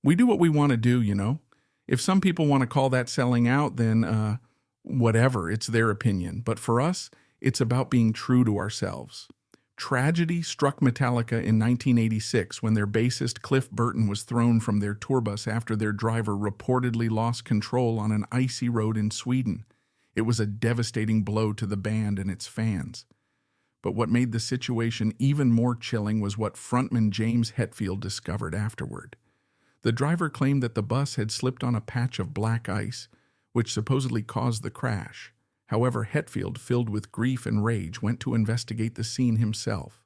We do what we want to do, you know. If some people want to call that selling out, then whatever, it's their opinion. But for us, it's about being true to ourselves. Tragedy struck Metallica in 1986 when their bassist Cliff Burton was thrown from their tour bus after their driver reportedly lost control on an icy road in Sweden. It was a devastating blow to the band and its fans. But what made the situation even more chilling was what frontman James Hetfield discovered afterward. The driver claimed that the bus had slipped on a patch of black ice, which supposedly caused the crash. However, Hetfield, filled with grief and rage, went to investigate the scene himself.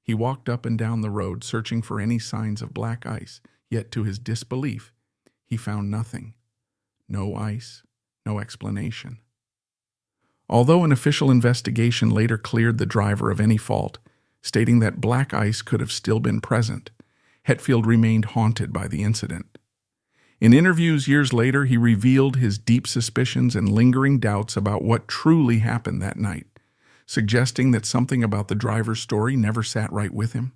He walked up and down the road searching for any signs of black ice, yet to his disbelief, he found nothing. No ice, no explanation. Although an official investigation later cleared the driver of any fault, stating that black ice could have still been present, Hetfield remained haunted by the incident. In interviews years later, he revealed his deep suspicions and lingering doubts about what truly happened that night, suggesting that something about the driver's story never sat right with him.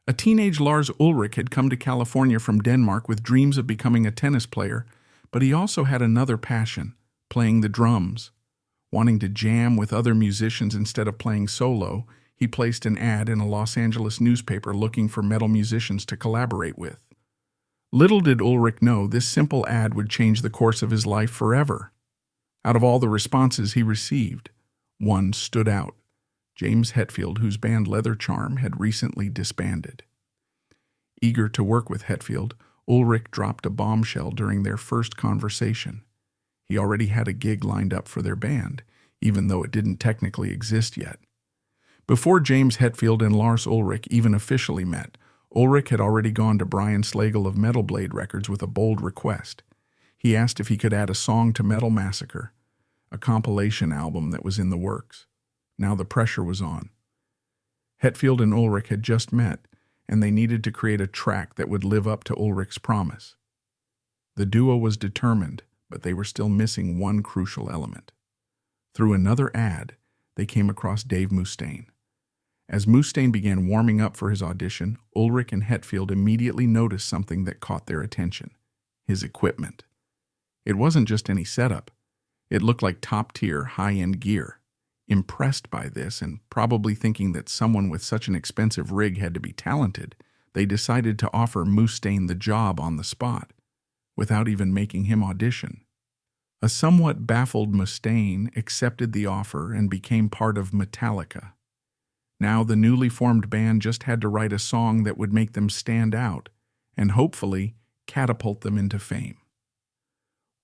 A teenage Lars Ulrich had come to California from Denmark with dreams of becoming a tennis player, but he also had another passion, playing the drums. Wanting to jam with other musicians instead of playing solo, he placed an ad in a Los Angeles newspaper looking for metal musicians to collaborate with. Little did Ulrich know this simple ad would change the course of his life forever. Out of all the responses he received, one stood out: James Hetfield, whose band Leather Charm had recently disbanded. Eager to work with Hetfield, Ulrich dropped a bombshell during their first conversation. He already had a gig lined up for their band, even though it didn't technically exist yet. Before James Hetfield and Lars Ulrich even officially met, Ulrich had already gone to Brian Slagle of Metal Blade Records with a bold request. He asked if he could add a song to Metal Massacre, a compilation album that was in the works. Now the pressure was on. Hetfield and Ulrich had just met, and they needed to create a track that would live up to Ulrich's promise. The duo was determined, but they were still missing one crucial element. Through another ad, they came across Dave Mustaine. As Mustaine began warming up for his audition, Ulrich and Hetfield immediately noticed something that caught their attention: his equipment. It wasn't just any setup. It looked like top-tier, high-end gear. Impressed by this, and probably thinking that someone with such an expensive rig had to be talented, they decided to offer Mustaine the job on the spot, without even making him audition. A somewhat baffled Mustaine accepted the offer and became part of Metallica. Now the newly formed band just had to write a song that would make them stand out and hopefully catapult them into fame.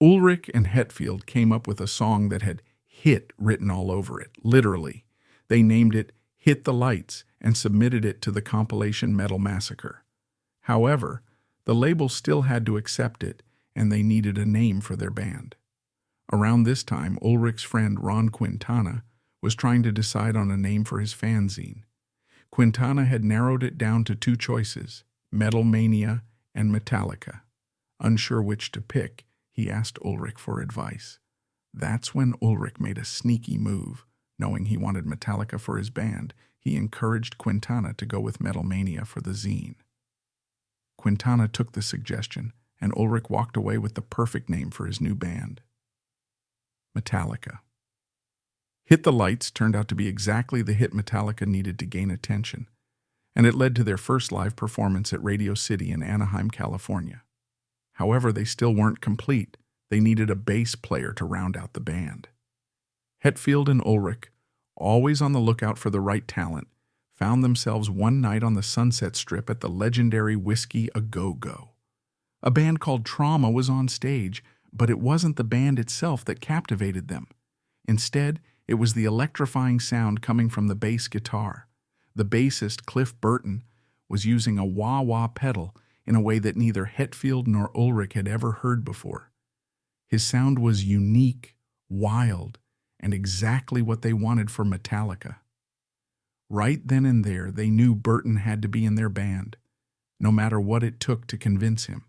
Ulrich and Hetfield came up with a song that had "hit" written all over it, literally. They named it "Hit the Lights" and submitted it to the compilation Metal Massacre. However, the label still had to accept it, and they needed a name for their band. Around this time, Ulrich's friend Ron Quintana was trying to decide on a name for his fanzine. Quintana had narrowed it down to two choices: Metal Mania and Metallica. Unsure which to pick, he asked Ulrich for advice. That's when Ulrich made a sneaky move. Knowing he wanted Metallica for his band, he encouraged Quintana to go with Metal Mania for the zine. Quintana took the suggestion, and Ulrich walked away with the perfect name for his new band: Metallica. Hit the Lights turned out to be exactly the hit Metallica needed to gain attention, and it led to their first live performance at Radio City in Anaheim, California. However, they still weren't complete. They needed a bass player to round out the band. Hetfield and Ulrich, always on the lookout for the right talent, found themselves one night on the Sunset Strip at the legendary Whiskey A Go-Go. A band called Trauma was on stage, but it wasn't the band itself that captivated them. Instead, it was the electrifying sound coming from the bass guitar. The bassist, Cliff Burton, was using a wah-wah pedal in a way that neither Hetfield nor Ulrich had ever heard before. His sound was unique, wild, and exactly what they wanted for Metallica. Right then and there, they knew Burton had to be in their band, no matter what it took to convince him.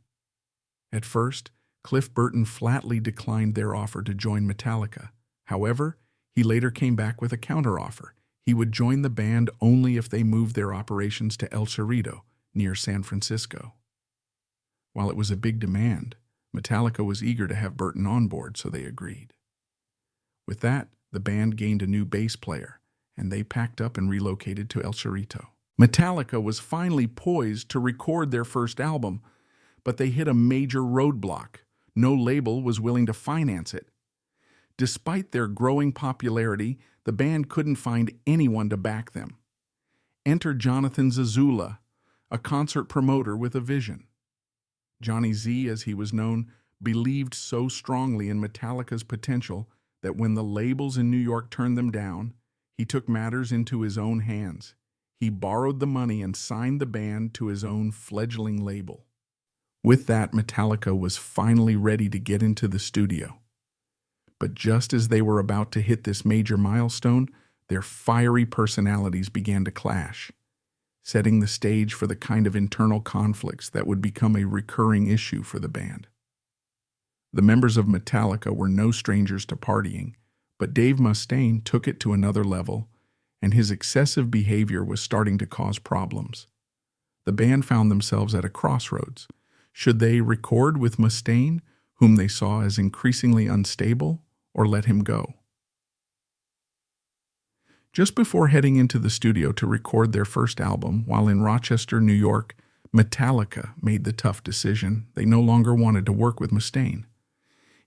At first, Cliff Burton flatly declined their offer to join Metallica. However, he later came back with a counteroffer. He would join the band only if they moved their operations to El Cerrito, near San Francisco. While it was a big demand, Metallica was eager to have Burton on board, so they agreed. With that, the band gained a new bass player, and they packed up and relocated to El Cerrito. Metallica was finally poised to record their first album, but they hit a major roadblock. No label was willing to finance it. Despite their growing popularity, the band couldn't find anyone to back them. Enter Jonathan Zazula, a concert promoter with a vision. Johnny Z, as he was known, believed so strongly in Metallica's potential that when the labels in New York turned them down, he took matters into his own hands. He borrowed the money and signed the band to his own fledgling label. With that, Metallica was finally ready to get into the studio. But just as they were about to hit this major milestone, their fiery personalities began to clash, setting the stage for the kind of internal conflicts that would become a recurring issue for the band. The members of Metallica were no strangers to partying, but Dave Mustaine took it to another level, and his excessive behavior was starting to cause problems. The band found themselves at a crossroads. Should they record with Mustaine, whom they saw as increasingly unstable, or let him go? Just before heading into the studio to record their first album, while in Rochester, New York, Metallica made the tough decision. They no longer wanted to work with Mustaine.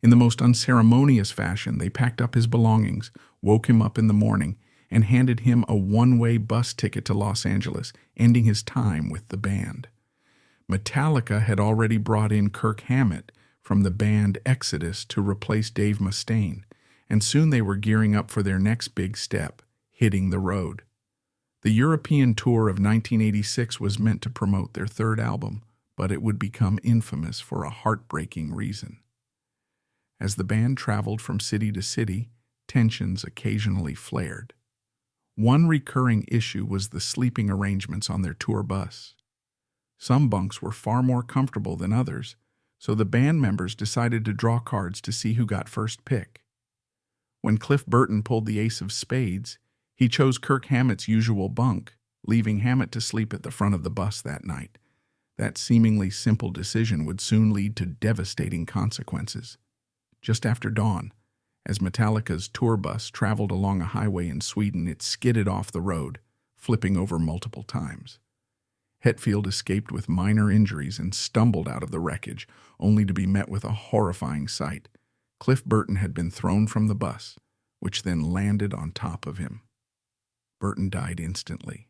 In the most unceremonious fashion, they packed up his belongings, woke him up in the morning, and handed him a one-way bus ticket to Los Angeles, ending his time with the band. Metallica had already brought in Kirk Hammett from the band Exodus to replace Dave Mustaine, and soon they were gearing up for their next big step, hitting the road. The European tour of 1986 was meant to promote their third album, but it would become infamous for a heartbreaking reason. As the band traveled from city to city, tensions occasionally flared. One recurring issue was the sleeping arrangements on their tour bus. Some bunks were far more comfortable than others, so the band members decided to draw cards to see who got first pick. When Cliff Burton pulled the ace of spades, he chose Kirk Hammett's usual bunk, leaving Hammett to sleep at the front of the bus that night. That seemingly simple decision would soon lead to devastating consequences. Just after dawn, as Metallica's tour bus traveled along a highway in Sweden, it skidded off the road, flipping over multiple times. Hetfield escaped with minor injuries and stumbled out of the wreckage, only to be met with a horrifying sight. Cliff Burton had been thrown from the bus, which then landed on top of him. Burton died instantly.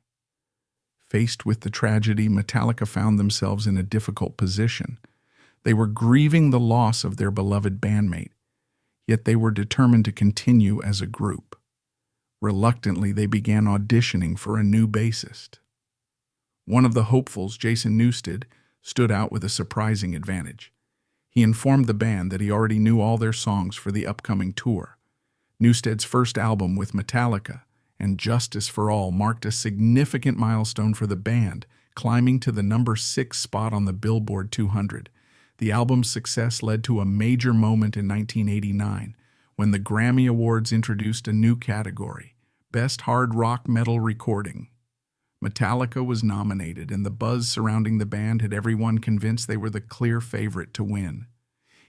Faced with the tragedy, Metallica found themselves in a difficult position. They were grieving the loss of their beloved bandmate, yet they were determined to continue as a group. Reluctantly, they began auditioning for a new bassist. One of the hopefuls, Jason Newsted, stood out with a surprising advantage. He informed the band that he already knew all their songs for the upcoming tour. Newsted's first album with Metallica, and Justice for All, marked a significant milestone for the band, climbing to the number 6 spot on the Billboard 200. The album's success led to a major moment in 1989, when the Grammy Awards introduced a new category, Best Hard Rock Metal Recording. Metallica was nominated, and the buzz surrounding the band had everyone convinced they were the clear favorite to win.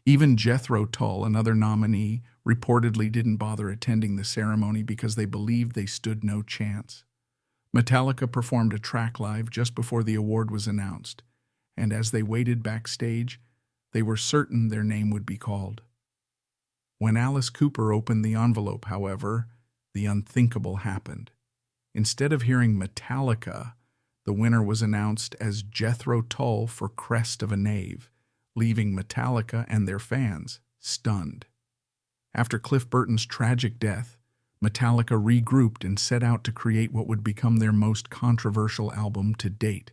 Even Jethro Tull, another nominee, reportedly didn't bother attending the ceremony because they believed they stood no chance. Metallica performed a track live just before the award was announced, and as they waited backstage, they were certain their name would be called. When Alice Cooper opened the envelope, however, the unthinkable happened. Instead of hearing Metallica, the winner was announced as Jethro Tull for Crest of a Knave, leaving Metallica and their fans stunned. After Cliff Burton's tragic death, Metallica regrouped and set out to create what would become their most controversial album to date.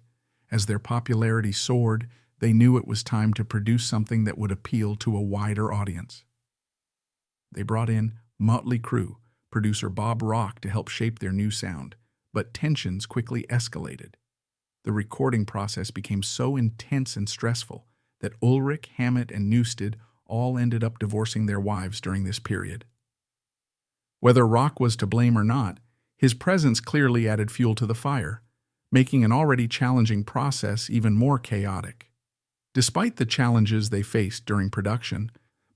As their popularity soared, they knew it was time to produce something that would appeal to a wider audience. They brought in Motley Crue, producer Bob Rock, to help shape their new sound, but tensions quickly escalated. The recording process became so intense and stressful that Ulrich, Hammett, and Newsted all ended up divorcing their wives during this period. Whether Rock was to blame or not, his presence clearly added fuel to the fire, making an already challenging process even more chaotic. Despite the challenges they faced during production,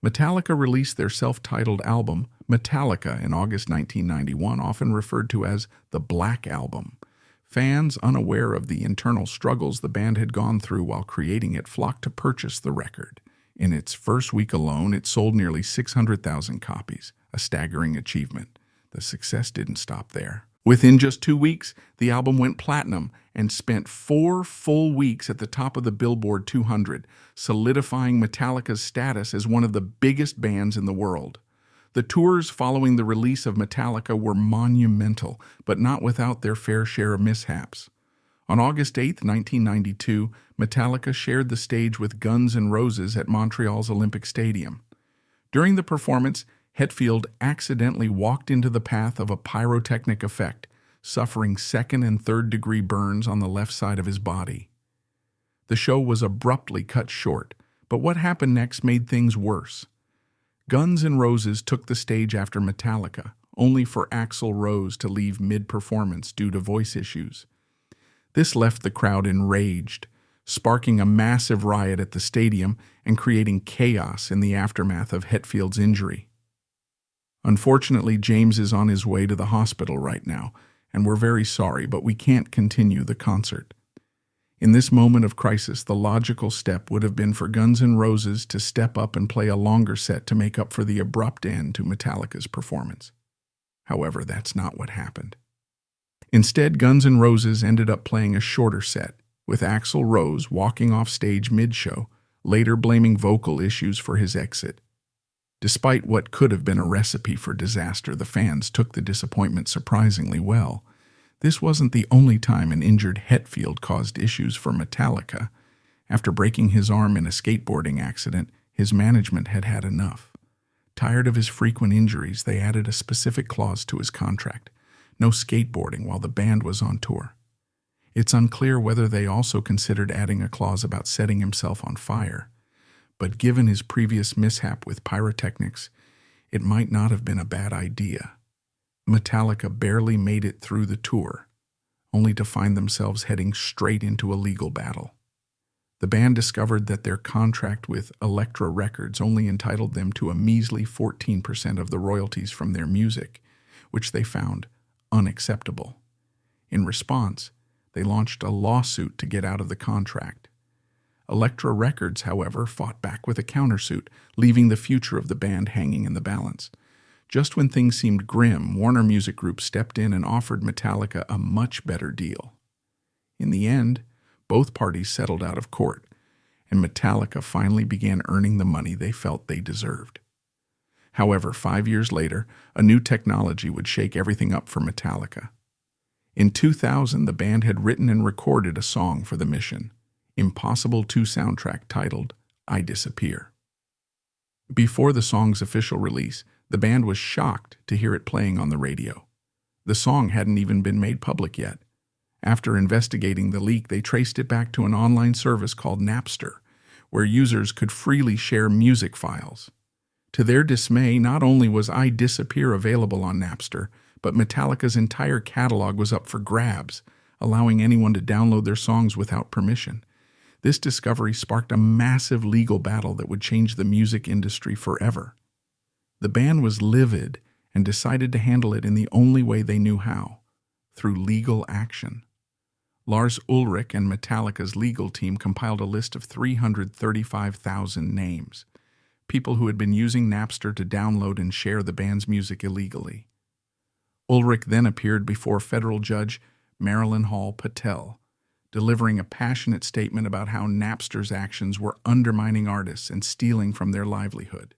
Metallica released their self-titled album, Metallica, in August 1991, often referred to as the Black Album. Fans, unaware of the internal struggles the band had gone through while creating it, flocked to purchase the record. In its first week alone, it sold nearly 600,000 copies, a staggering achievement. The success didn't stop there. Within just 2 weeks, the album went platinum and spent 4 full weeks at the top of the Billboard 200, solidifying Metallica's status as one of the biggest bands in the world. The tours following the release of Metallica were monumental, but not without their fair share of mishaps. On August 8, 1992, Metallica shared the stage with Guns N' Roses at Montreal's Olympic Stadium. During the performance, Hetfield accidentally walked into the path of a pyrotechnic effect, suffering second- and third-degree burns on the left side of his body. The show was abruptly cut short, but what happened next made things worse. Guns N' Roses took the stage after Metallica, only for Axl Rose to leave mid-performance due to voice issues. This left the crowd enraged, sparking a massive riot at the stadium and creating chaos in the aftermath of Hetfield's injury. Unfortunately, James is on his way to the hospital right now, and we're very sorry, but we can't continue the concert. In this moment of crisis, the logical step would have been for Guns N' Roses to step up and play a longer set to make up for the abrupt end to Metallica's performance. However, that's not what happened. Instead, Guns N' Roses ended up playing a shorter set, with Axl Rose walking off stage mid-show, later blaming vocal issues for his exit. Despite what could have been a recipe for disaster, the fans took the disappointment surprisingly well. This wasn't the only time an injured Hetfield caused issues for Metallica. After breaking his arm in a skateboarding accident, his management had had enough. Tired of his frequent injuries, they added a specific clause to his contract: no skateboarding while the band was on tour. It's unclear whether they also considered adding a clause about setting himself on fire. But given his previous mishap with pyrotechnics, it might not have been a bad idea. Metallica barely made it through the tour, only to find themselves heading straight into a legal battle. The band discovered that their contract with Elektra Records only entitled them to a measly 14% of the royalties from their music, which they found unacceptable. In response, they launched a lawsuit to get out of the contract. Elektra Records, however, fought back with a countersuit, leaving the future of the band hanging in the balance. Just when things seemed grim, Warner Music Group stepped in and offered Metallica a much better deal. In the end, both parties settled out of court, and Metallica finally began earning the money they felt they deserved. However, 5 years later, a new technology would shake everything up for Metallica. In 2000, the band had written and recorded a song for the Mission, Impossible 2 soundtrack titled I Disappear. Before the song's official release, the band was shocked to hear it playing on the radio. The song hadn't even been made public yet. After investigating the leak, they traced it back to an online service called Napster, where users could freely share music files. To their dismay, not only was I Disappear available on Napster, but Metallica's entire catalog was up for grabs, allowing anyone to download their songs without permission. This discovery sparked a massive legal battle that would change the music industry forever. The band was livid and decided to handle it in the only way they knew how, through legal action. Lars Ulrich and Metallica's legal team compiled a list of 335,000 names, people who had been using Napster to download and share the band's music illegally. Ulrich then appeared before federal judge Marilyn Hall Patel, delivering a passionate statement about how Napster's actions were undermining artists and stealing from their livelihood.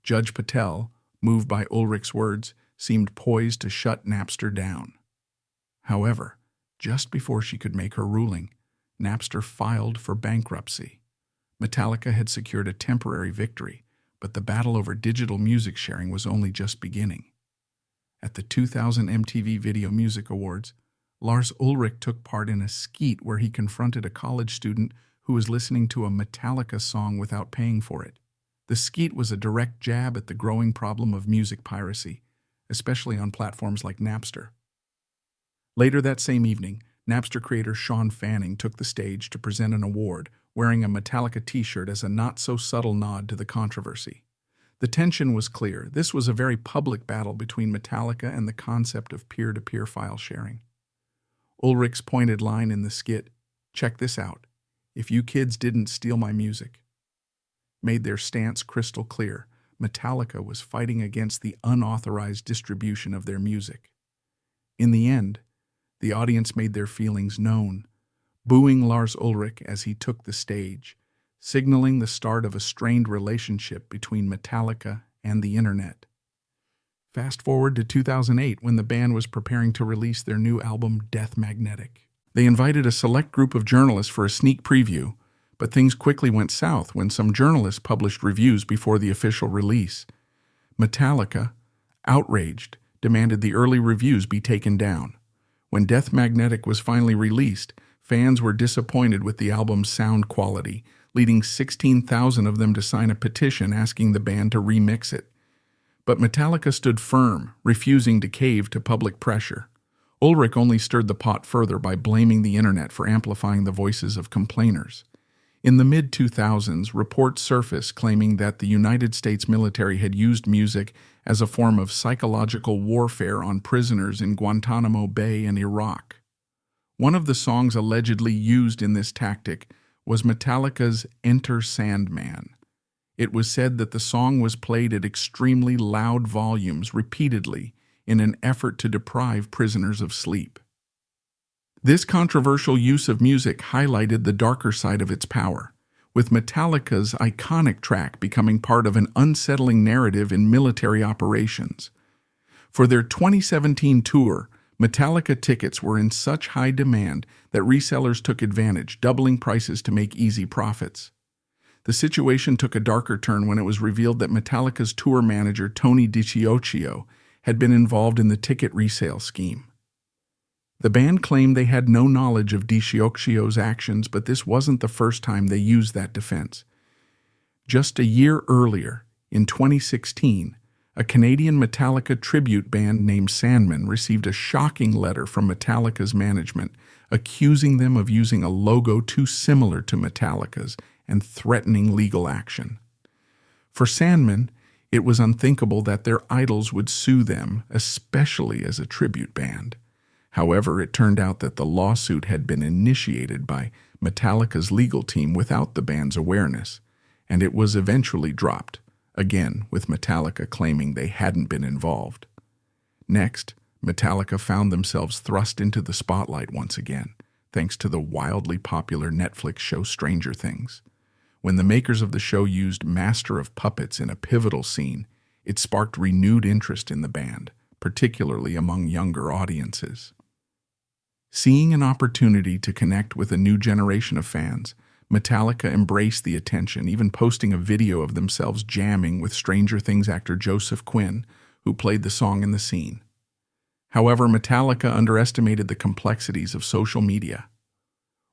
Judge Patel, moved by Ulrich's words, seemed poised to shut Napster down. However, just before she could make her ruling, Napster filed for bankruptcy. Metallica had secured a temporary victory, but the battle over digital music sharing was only just beginning. At the 2000 MTV Video Music Awards, Lars Ulrich took part in a skeet where he confronted a college student who was listening to a Metallica song without paying for it. The skeet was a direct jab at the growing problem of music piracy, especially on platforms like Napster. Later that same evening, Napster creator Sean Fanning took the stage to present an award, wearing a Metallica t-shirt as a not-so-subtle nod to the controversy. The tension was clear. This was a very public battle between Metallica and the concept of peer-to-peer file sharing. Ulrich's pointed line in the skit, "Check this out. If you kids didn't steal my music," made their stance crystal clear. Metallica was fighting against the unauthorized distribution of their music. In the end, the audience made their feelings known, booing Lars Ulrich as he took the stage, signaling the start of a strained relationship between Metallica and the internet. Fast forward to 2008, when the band was preparing to release their new album, Death Magnetic. They invited a select group of journalists for a sneak preview, but things quickly went south when some journalists published reviews before the official release. Metallica, outraged, demanded the early reviews be taken down. When Death Magnetic was finally released, fans were disappointed with the album's sound quality, leading 16,000 of them to sign a petition asking the band to remix it. But Metallica stood firm, refusing to cave to public pressure. Ulrich only stirred the pot further by blaming the internet for amplifying the voices of complainers. In the mid-2000s, reports surfaced claiming that the United States military had used music as a form of psychological warfare on prisoners in Guantanamo Bay and Iraq. One of the songs allegedly used in this tactic was Metallica's Enter Sandman. It was said that the song was played at extremely loud volumes repeatedly in an effort to deprive prisoners of sleep. This controversial use of music highlighted the darker side of its power, with Metallica's iconic track becoming part of an unsettling narrative in military operations. For their 2017 tour, Metallica tickets were in such high demand that resellers took advantage, doubling prices to make easy profits. The situation took a darker turn when it was revealed that Metallica's tour manager, Tony DiCioccio, had been involved in the ticket resale scheme. The band claimed they had no knowledge of DiCioccio's actions, but this wasn't the first time they used that defense. Just a year earlier, in 2016, a Canadian Metallica tribute band named Sandman received a shocking letter from Metallica's management accusing them of using a logo too similar to Metallica's and threatening legal action. For Sandman, it was unthinkable that their idols would sue them, especially as a tribute band. However, it turned out that the lawsuit had been initiated by Metallica's legal team without the band's awareness, and it was eventually dropped, again with Metallica claiming they hadn't been involved. Next, Metallica found themselves thrust into the spotlight once again, thanks to the wildly popular Netflix show Stranger Things. When the makers of the show used Master of Puppets in a pivotal scene, it sparked renewed interest in the band, particularly among younger audiences. Seeing an opportunity to connect with a new generation of fans, Metallica embraced the attention, even posting a video of themselves jamming with Stranger Things actor Joseph Quinn, who played the song in the scene. However, Metallica underestimated the complexities of social media.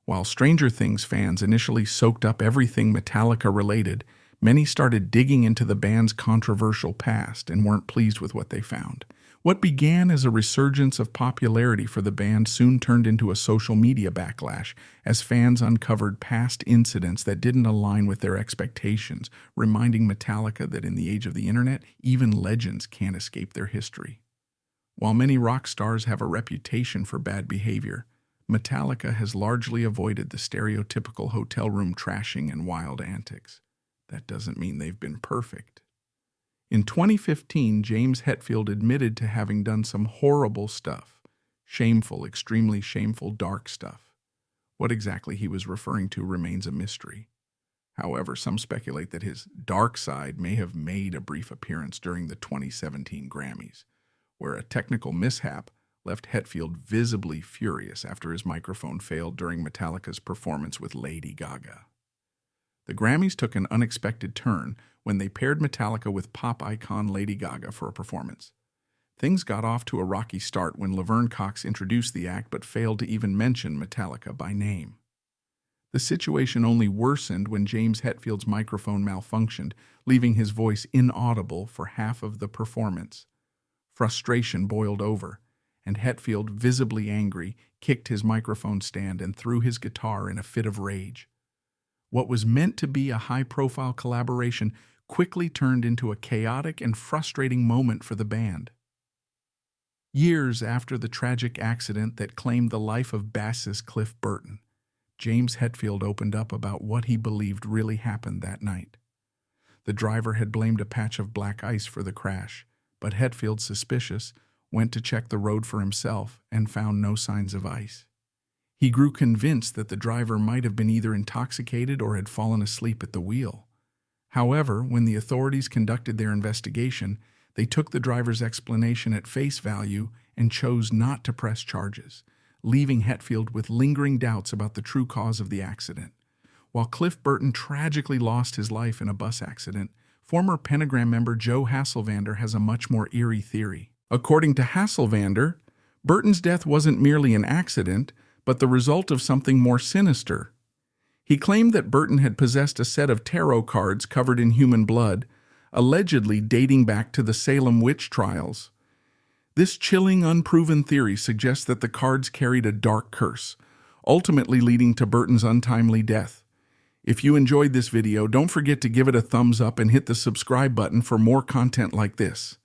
While Stranger Things fans initially soaked up everything Metallica related, many started digging into the band's controversial past and weren't pleased with what they found. What began as a resurgence of popularity for the band soon turned into a social media backlash as fans uncovered past incidents that didn't align with their expectations, reminding Metallica that in the age of the internet, even legends can't escape their history. While many rock stars have a reputation for bad behavior, Metallica has largely avoided the stereotypical hotel room trashing and wild antics. That doesn't mean they've been perfect. In 2015, James Hetfield admitted to having done some horrible stuff. Shameful, extremely shameful, dark stuff. What exactly he was referring to remains a mystery. However, some speculate that his dark side may have made a brief appearance during the 2017 Grammys, where a technical mishap left Hetfield visibly furious after his microphone failed during Metallica's performance with Lady Gaga. The Grammys took an unexpected turn when they paired Metallica with pop icon Lady Gaga for a performance. Things got off to a rocky start when Laverne Cox introduced the act but failed to even mention Metallica by name. The situation only worsened when James Hetfield's microphone malfunctioned, leaving his voice inaudible for half of the performance. Frustration boiled over, and Hetfield, visibly angry, kicked his microphone stand and threw his guitar in a fit of rage. What was meant to be a high-profile collaboration quickly turned into a chaotic and frustrating moment for the band. Years after the tragic accident that claimed the life of bassist Cliff Burton, James Hetfield opened up about what he believed really happened that night. The driver had blamed a patch of black ice for the crash, but Hetfield, suspicious, went to check the road for himself and found no signs of ice. He grew convinced that the driver might have been either intoxicated or had fallen asleep at the wheel. However, when the authorities conducted their investigation, they took the driver's explanation at face value and chose not to press charges, leaving Hetfield with lingering doubts about the true cause of the accident. While Cliff Burton tragically lost his life in a bus accident, former Pentagram member Joe Hasselvander has a much more eerie theory. According to Hasselvander, Burton's death wasn't merely an accident, but the result of something more sinister. He claimed that Burton had possessed a set of tarot cards covered in human blood, allegedly dating back to the Salem witch trials. This chilling, unproven theory suggests that the cards carried a dark curse, ultimately leading to Burton's untimely death. If you enjoyed this video, don't forget to give it a thumbs up and hit the subscribe button for more content like this.